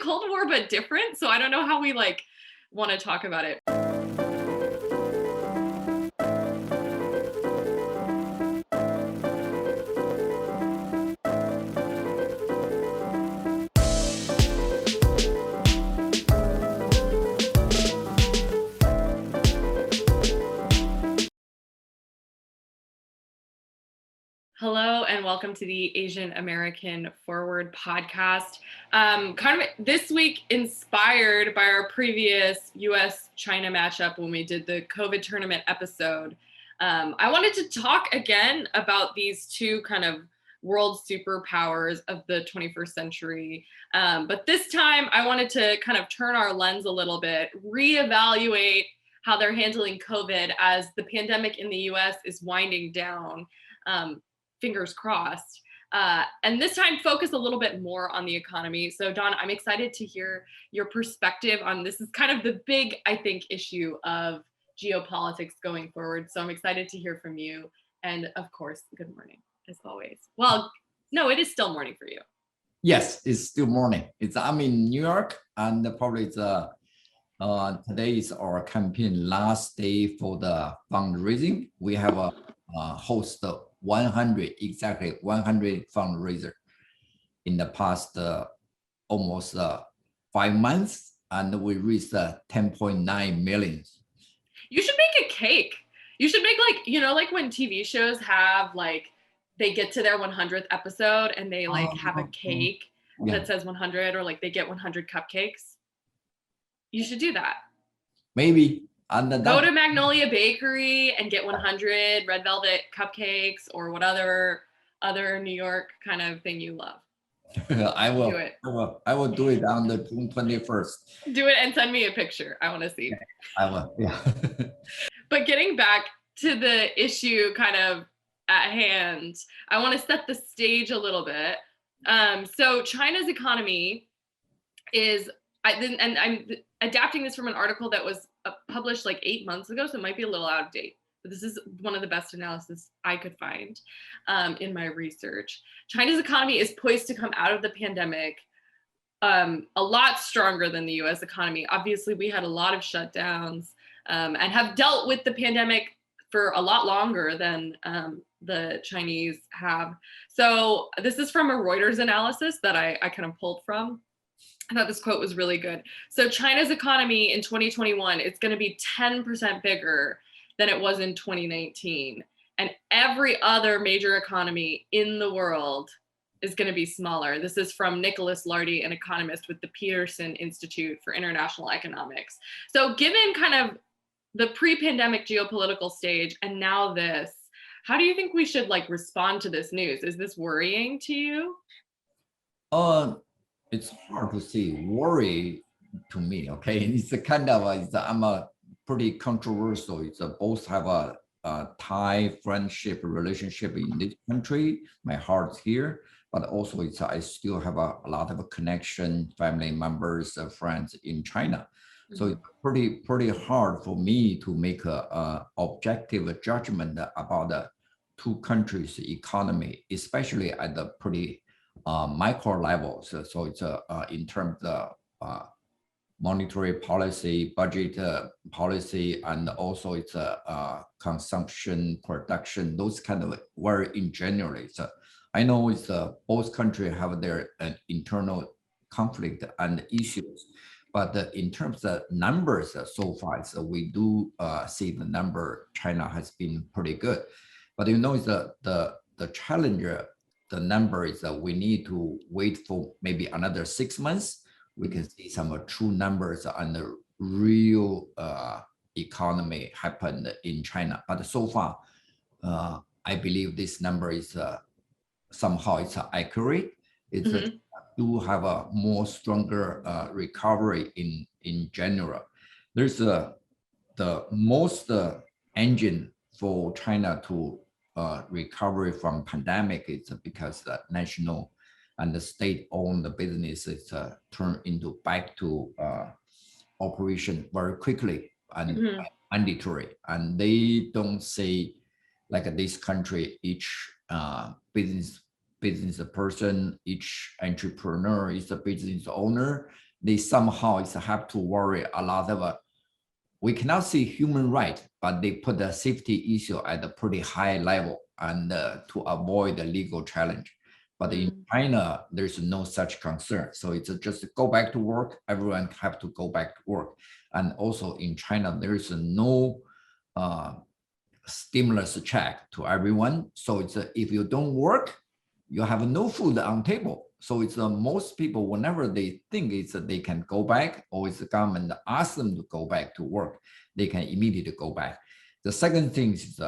Cold War, but different. So I don't know how we like want to talk about it. Hello and welcome to the Asian American Forward podcast. Kind of this week inspired by our previous US-China matchup when we did the COVID tournament episode. I wanted to talk again about these two kind of world superpowers of the 21st century. But this time I wanted to kind of turn our lens a little bit, reevaluate how they're handling COVID as the pandemic in the US is winding down. Fingers crossed. And this time focus a little bit more on the economy. So Don, I'm excited to hear your perspective on this is kind of the big, I think, issue of geopolitics going forward. So I'm excited to hear from you. And of course, good morning, as always. Well, no, it is still morning for you. Yes, it's still morning. I'm in New York, and probably today is our campaign last day for the fundraising. We have a host 100 fundraiser in the past almost 5 months, and we reached 10.9 million. You should make a cake. You should make like when TV shows have they get to their 100th episode and they have a cake that says 100, or they get 100 cupcakes. You should do that. Maybe. Go to Magnolia Bakery and get 100 red velvet cupcakes or what other New York kind of thing you love. I will do it. I will do it on the June 21st. Do it and send me a picture. I want to see. I will. Yeah. But getting back to the issue kind of at hand, I want to set the stage a little bit. So China's economy is, and I'm adapting this from an article that was published 8 months ago, so it might be a little out of date. But this is one of the best analysis I could find in my research. China's economy is poised to come out of the pandemic a lot stronger than the US economy. Obviously, we had a lot of shutdowns and have dealt with the pandemic for a lot longer than the Chinese have. So this is from a Reuters analysis that I kind of pulled from. I thought this quote was really good. So China's economy in 2021, it's going to be 10% bigger than it was in 2019. And every other major economy in the world is going to be smaller. This is from Nicholas Lardy, an economist with the Peterson Institute for International Economics. So given kind of the pre-pandemic geopolitical stage and now this, how do you think we should respond to this news? Is this worrying to you? It's hard to say worry to me. Okay, it's a kind of I'm a pretty controversial. It's both have a Thai friendship relationship in this country. My heart's here, but also I still have a lot of connection, family members, friends in China. So it's pretty hard for me to make a objective judgment about the two countries' economy, especially at the pretty micro level. So it's in terms of monetary policy, budget policy, and also it's consumption, production, those kind of very in general. So I know it's both countries have their internal conflict and issues, but in terms of numbers so far, so we do see the number China has been pretty good. But it's the challenge. The number is that we need to wait for maybe another 6 months. We can see some true numbers on the real economy happened in China. But so far, I believe this number is somehow it's accurate. It's do have a more stronger recovery in general. There's the most engine for China to recovery from pandemic is because the national and the state-owned businesses turn into back to operation very quickly and mandatory. And they don't say this country, each business person, each entrepreneur is a business owner. they somehow have to worry a lot of, we cannot see human right, but they put the safety issue at a pretty high level and to avoid the legal challenge. But in China, there's no such concern. So it's just go back to work. Everyone have to go back to work. And also in China, there is no stimulus check to everyone. So it's if you don't work, you have no food on table. So it's most people, whenever they think it's they can go back, or it's the government asks them to go back to work, they can immediately go back. The second thing is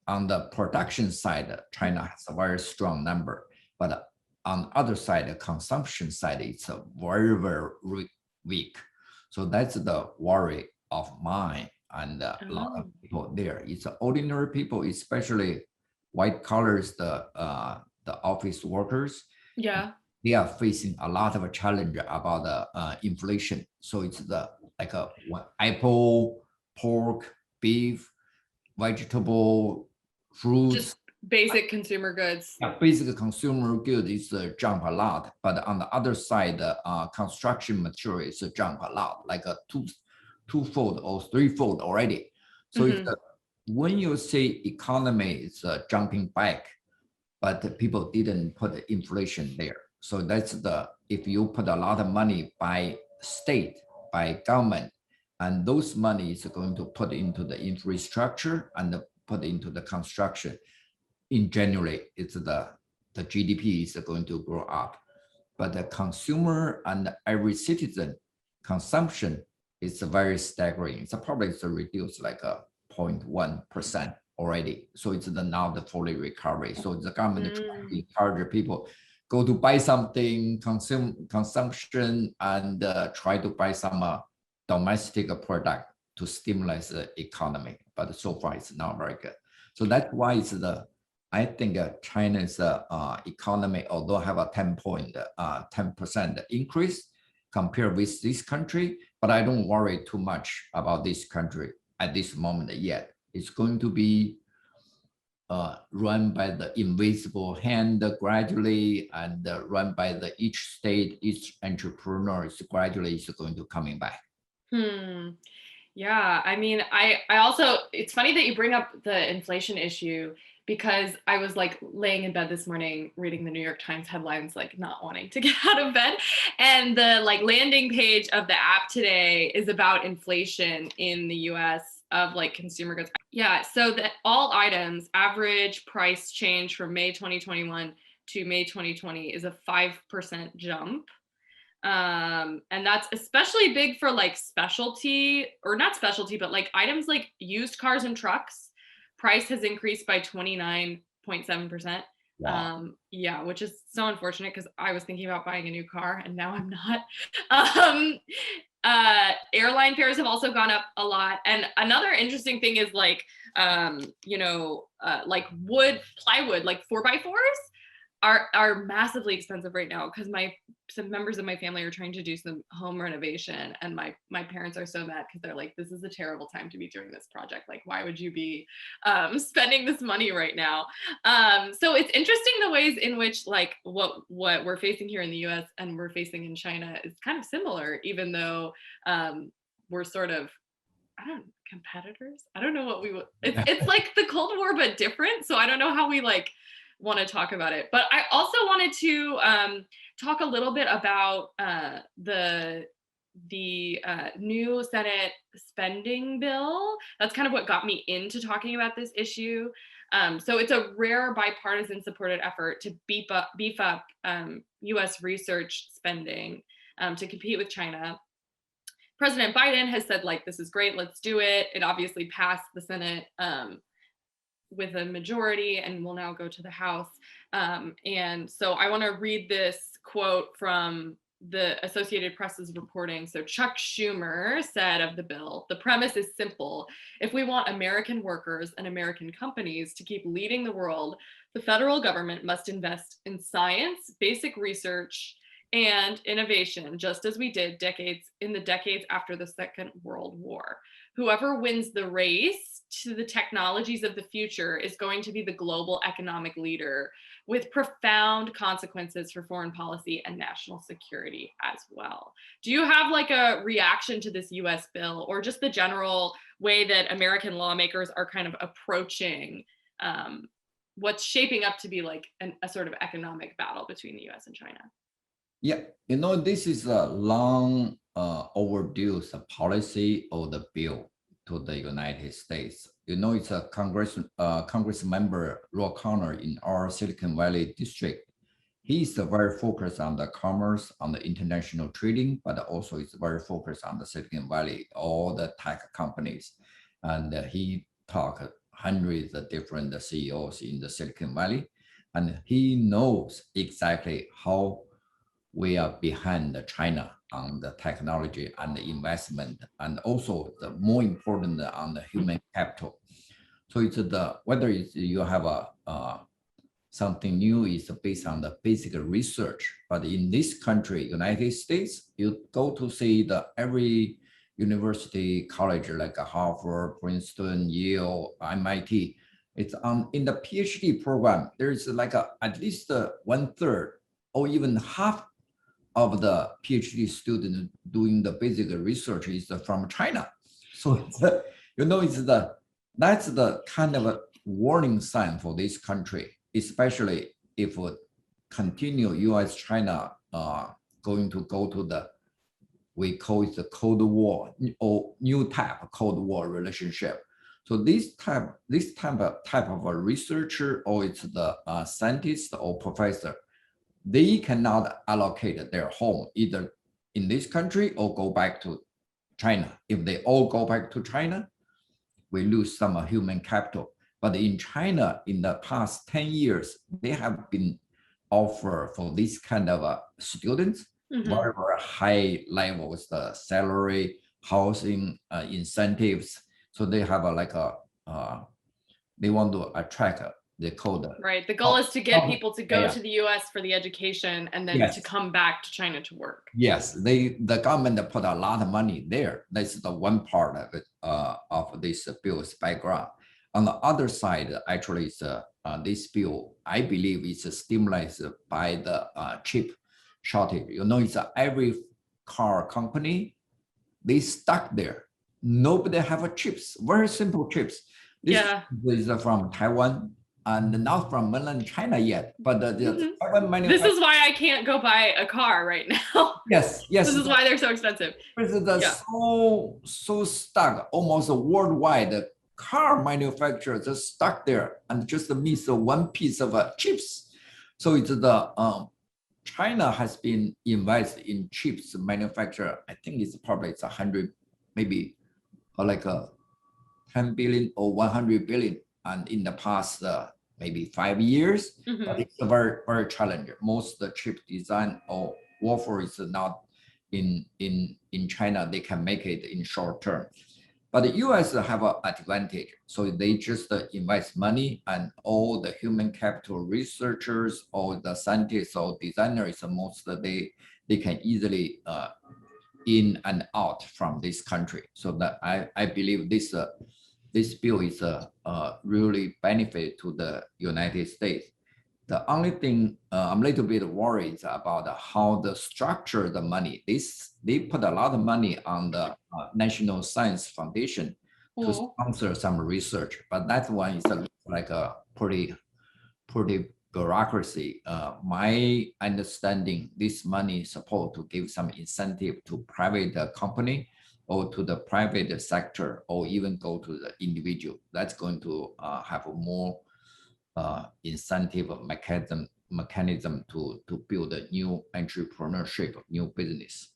on the production side, China has a very strong number, but on the other side, the consumption side, it's a very, very weak. So that's the worry of mine and a lot of people there. It's ordinary people, especially white collars, the office workers. Yeah. They are facing a lot of a challenge about the inflation. So it's apple, pork, beef, vegetable, fruits. Just basic consumer goods. Yeah, basic consumer goods is jump a lot, but on the other side, construction materials jump a lot, like a twofold or threefold already. So it's when you say economy is jumping back, but people didn't put the inflation there. So that's if you put a lot of money by state, by government, and those money is going to put into the infrastructure and put into the construction. In January, it's the GDP is going to grow up, but the consumer and every citizen consumption is very staggering. It's probably reduced like a 0.1% already. So it's not the fully recovery. So the government trying to encourage people go to buy something, consumption, and try to buy some domestic product to stimulate the economy. But so far it's not very good. So that's why I think China's economy, although have a 10% increase compared with this country, but I don't worry too much about this country at this moment yet. It's going to be run by the invisible hand gradually, and run by each state, each entrepreneur is gradually going to coming back. Yeah, I mean, I also, it's funny that you bring up the inflation issue, because I was like laying in bed this morning reading the New York Times headlines, like not wanting to get out of bed. And the like landing page of the app today is about inflation in the US of like consumer goods. Yeah, so that all items average price change from May 2021 to May 2020 is a 5% jump. And that's especially big for like specialty, or not specialty, but like items like used cars and trucks. Price has increased by 29.7%. Wow. Yeah, which is so unfortunate because I was thinking about buying a new car and now I'm not. Airline fares have also gone up a lot. And another interesting thing is like, like plywood, like 4x4s are massively expensive right now, because some members of my family are trying to do some home renovation, and my parents are so mad because they're like, this is a terrible time to be doing this project. Like, why would you be spending this money right now? So it's interesting the ways in which like what we're facing here in the US and we're facing in China is kind of similar, even though we're sort of, competitors. I don't know what we would, it's like the Cold War but different. So I don't know how we like want to talk about it. But I also wanted to talk a little bit about the new Senate spending bill. That's kind of what got me into talking about this issue. So it's a rare bipartisan supported effort to beef up US research spending to compete with China. President Biden has said, like, this is great, let's do it. It obviously passed the Senate with a majority and will now go to the House. And so I want to read this quote from the Associated Press's reporting. So Chuck Schumer said of the bill, the premise is simple. If we want American workers and American companies to keep leading the world, the federal government must invest in science, basic research, and innovation, just as we did in the decades after the Second World War. Whoever wins the race to the technologies of the future is going to be the global economic leader with profound consequences for foreign policy and national security as well. Do you have like a reaction to this US bill, or just the general way that American lawmakers are kind of approaching what's shaping up to be like a sort of economic battle between the US and China? Yeah, this is a long overdue policy or the bill to the United States. It's a Congress member, Ro Connor in our Silicon Valley district. He's very focused on the commerce, on the international trading, but also it's very focused on the Silicon Valley, all the tech companies. And he talked hundreds of different CEOs in the Silicon Valley, and he knows exactly how we are behind China on the technology and the investment, and also the more important on the human capital. So it's whether you have something new is based on the basic research, but in this country, United States, you go to see every university, college like Harvard, Princeton, Yale, MIT. It's in the PhD program, there's like at least 1/3 or even half of the PhD student doing the basic research is from China. So that's the kind of a warning sign for this country, especially if it continue US China going to go to we call it the Cold War or new type of Cold War relationship. So this type of a researcher, or it's the scientist or professor, they cannot allocate their home either in this country or go back to China. If they all go back to China, we lose some human capital. But in China, in the past 10 years, they have been offered for this kind of students, very, very high levels, the salary, housing, incentives. So they have they want to attract the code. Right. The goal is to get people to go to the US for the education and then to come back to China to work. Yes, the government put a lot of money there. That's the one part of it, of this bill's background. On the other side, actually, this bill, I believe, is stimulated by the chip shortage. It's every car company, they stuck there. Nobody have chips, very simple chips. This is from Taiwan and not from mainland China yet, but Taiwan manufacturer. This is why I can't go buy a car right now. Yes. This is why they're so expensive. So stuck, almost worldwide. The car manufacturers are stuck there and just miss one piece of chips. So it's China has been invested in chips manufacturer. I think it's 100, maybe like 10 billion or 100 billion. And in the past, maybe 5 years, but it's a very, very challenging. Most of the chip design or wafer is not in China. They can make it in short term. But the US have an advantage. So they just invest money, and all the human capital researchers or the scientists or designers, most they can easily in and out from this country. So that I believe this bill is really benefit to the United States. The only thing I'm a little bit worried about how the structure the money. They put a lot of money on the National Science Foundation to sponsor some research, but that one is like a pretty bureaucracy. My understanding, this money is supposed to give some incentive to private company or to the private sector, or even go to the individual. That's going to have a more incentive mechanism to build a new entrepreneurship, new business.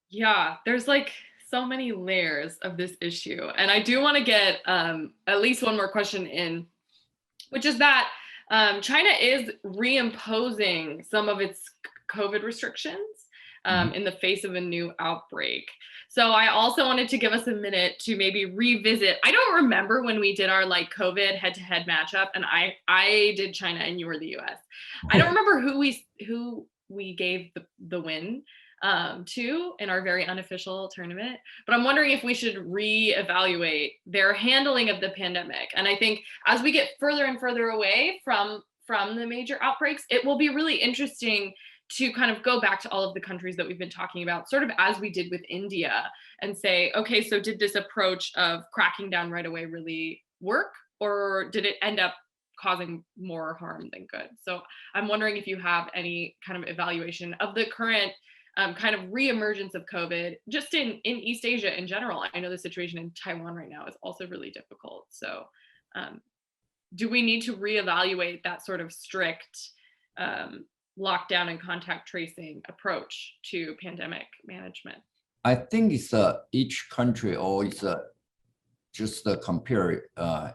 Yeah, there's like so many layers of this issue. And I do want to get at least one more question in, which is that China is reimposing some of its COVID restrictions in the face of a new outbreak. So I also wanted to give us a minute to maybe revisit. I don't remember when we did our like COVID head-to-head matchup, and I did China and you were the US. I don't remember who we gave the win. too, in our very unofficial tournament. But I'm wondering if we should reevaluate their handling of the pandemic. And I think as we get further and further away from the major outbreaks, it will be really interesting to kind of go back to all of the countries that we've been talking about, sort of as we did with India, and say, okay, so did this approach of cracking down right away really work, or did it end up causing more harm than good? So I'm wondering if you have any kind of evaluation of the current kind of reemergence of COVID, just in East Asia in general. I know the situation in Taiwan right now is also really difficult. So do we need to reevaluate that sort of strict lockdown and contact tracing approach to pandemic management? I think it's each country, or it's just compare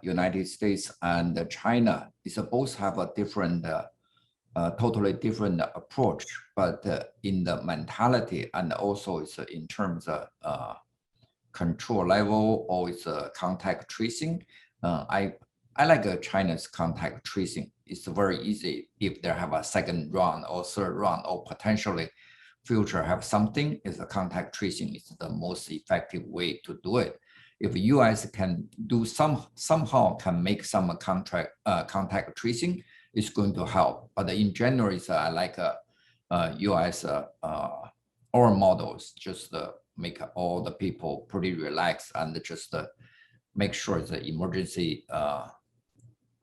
United States and China. It's both have a different, totally different approach, but in the mentality, and also it's in terms of control level, or it's contact tracing. I like China's contact tracing. It's very easy if they have a second round or third round, or potentially future have something. Is the contact tracing is the most effective way to do it. If US can do somehow can make some contact tracing, it's going to help. But in general, it's I like US our models, just make all the people pretty relaxed and just make sure the emergency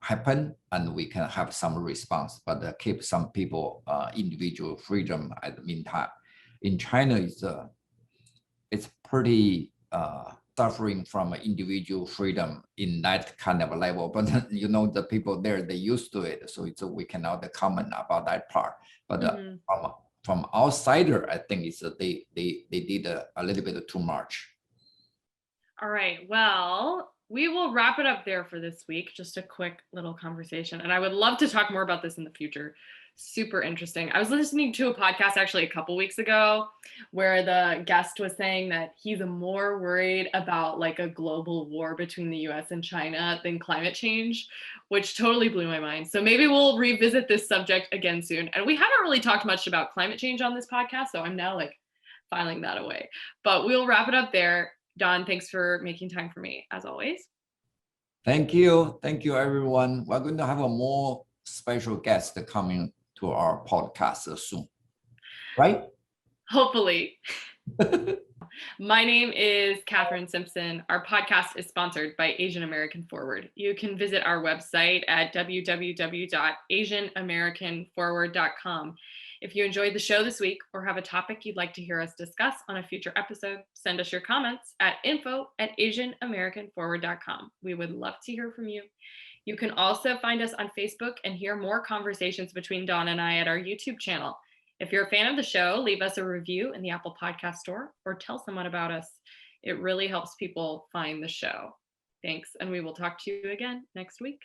happen and we can have some response, but keep some people individual freedom at the meantime. In China, it's pretty suffering from individual freedom in that kind of level, but you know, the people there, they used to it, so we cannot comment about that part. But from outsider, I think it's they did a little bit too much. All right, well, we will wrap it up there for this week. Just a quick little conversation. And I would love to talk more about this in the future. Super interesting. I was listening to a podcast actually a couple weeks ago where the guest was saying that he's more worried about like a global war between the US and China than climate change, which totally blew my mind. So maybe we'll revisit this subject again soon. And we haven't really talked much about climate change on this podcast, so I'm now like filing that away. But we'll wrap it up there. Don, thanks for making time for me, as always. Thank you. Thank you, everyone. We're going to have a more special guest coming to our podcast soon, right? Hopefully. My name is Catherine Simpson. Our podcast is sponsored by Asian American Forward. You can visit our website at www.asianamericanforward.com. If you enjoyed the show this week or have a topic you'd like to hear us discuss on a future episode, send us your comments at info@asianamericanforward.com. We would love to hear from you. You can also find us on Facebook and hear more conversations between Dawn and I at our YouTube channel. If you're a fan of the show, leave us a review in the Apple Podcast Store or tell someone about us. It really helps people find the show. Thanks, and we will talk to you again next week.